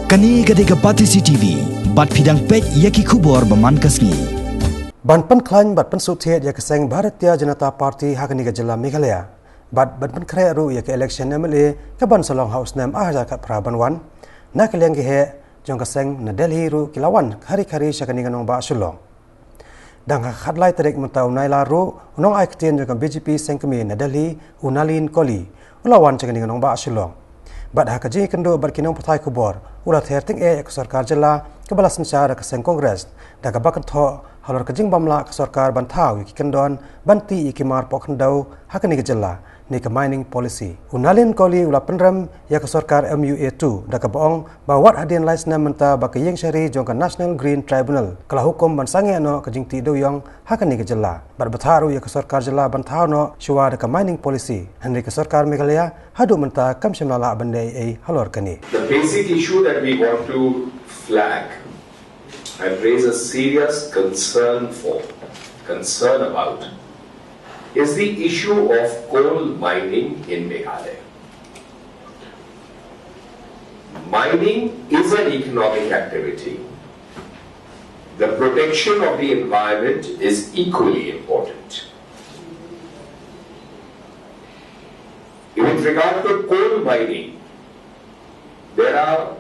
Kani gadega Patisi TV, bat pidang pej yaki kubor baman kasni. Banpan klan batpan suthet yak seng Bharatiya Janata Party hakani ga Jylla Meghalaya. Banpan kre ru yak election MLA ka ban salong house nam aja ka prabanwan. Na keleng ge he jong ka seng na Delhi ru kilawan khari-khari sakani ga nong ba sulong. Dang khatlai tarik mentau naila ru nong ai ktien jong ka BJP seng kami na Delhi unalin koli ulawan sakani ga nong ba sulong. Bad hakaji kendo barkinong pathai kubor ula therting ek Sorkar Jylla kebalas nsyara ka seng kongres da ka bakan Thaw halor kajing bamla ka Sorkar ban Thaw ki kendon banti ikimar pokhandau hakani ka Jylla ni ka mining policy unalin koli ula Pynrem ya ka Sorkar MUA2 da ka boong bawat hadin laisna Mynta ba ka yeng syari jong ka National Green Tribunal kala hukum ban sange ano kajing ti doyong hakani ka Jylla bar batharu ya ka Sorkar Jylla ban Thaw no syuwa da ka mining policy henry ka Sorkar Meghalaya Haduh Mynta kam shimlala bandai ai halor kani. The basic issue that we want to flag and raise a serious concern about is the issue of coal mining in Meghalaya. Mining is an economic activity. The protection of the environment is equally important. With regard to coal mining, there are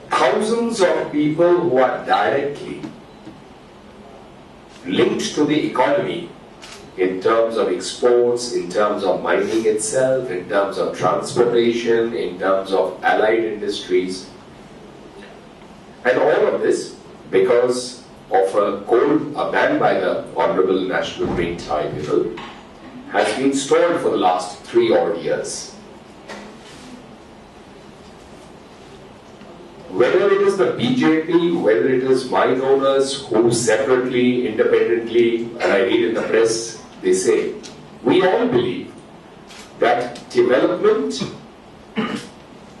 thousands of people who are directly linked to the economy in terms of exports, in terms of mining itself, in terms of transportation, in terms of allied industries. And all of this because of a ban by the Honorable National Green Tribunal has been stalled for the last 3 odd years. Whether it is the BJP, whether it is mine owners who separately, independently, and I read in the press, they say, we all believe that development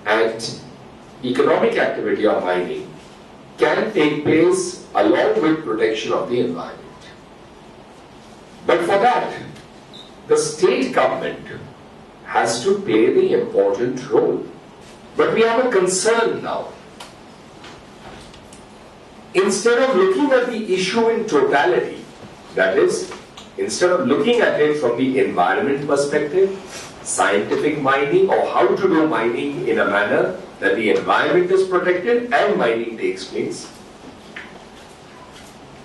and economic activity of mining can take place along with protection of the environment. But for that, the state government has to play the important role. But we have a concern now. Instead of looking at the issue in totality, that is, instead of looking at it from the environment perspective, scientific mining or how to do mining in a manner that the environment is protected and mining takes place,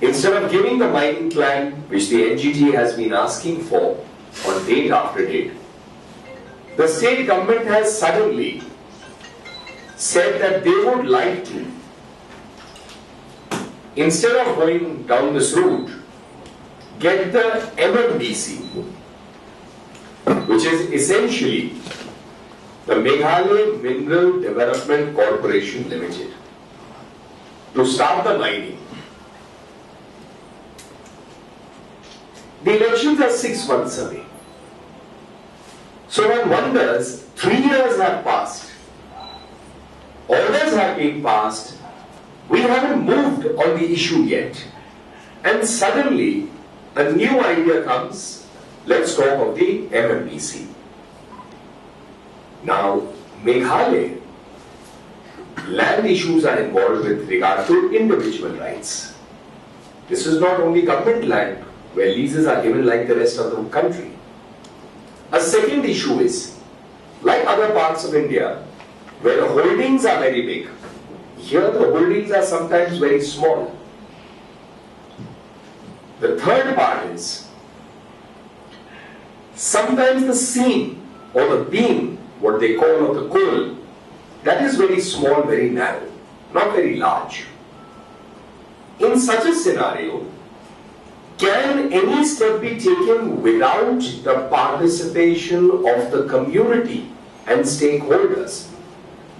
instead of giving the mining plan which the NGT has been asking for on date after date, the state government has suddenly said that they would like to, instead of going down this route, get the MMDC, which is essentially the Meghalaya Mineral Development Corporation Limited, to start the mining. The elections are 6 months away. So one wonders, 3 years have passed, orders have been passed, we haven't moved on the issue yet. And suddenly, a new idea comes, let's talk of the MMDC. Now, Meghalaya, land issues are involved with regard to individual rights. This is not only government land, where leases are given like the rest of the country. A second issue is, like other parts of India, where the holdings are very big, here the holdings are sometimes very small. The third part is, sometimes the seam or the beam, what they call of the coal, that is very small, very narrow, not very large. In such a scenario, can any step be taken without the participation of the community and stakeholders?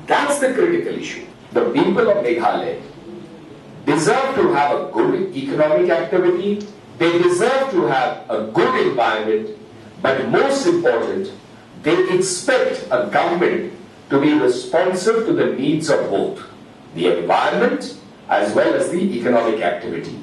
That's the critical issue. The people of Meghalaya deserve to have a good economic activity, they deserve to have a good environment, but most important, they expect a government to be responsive to the needs of both the environment as well as the economic activity.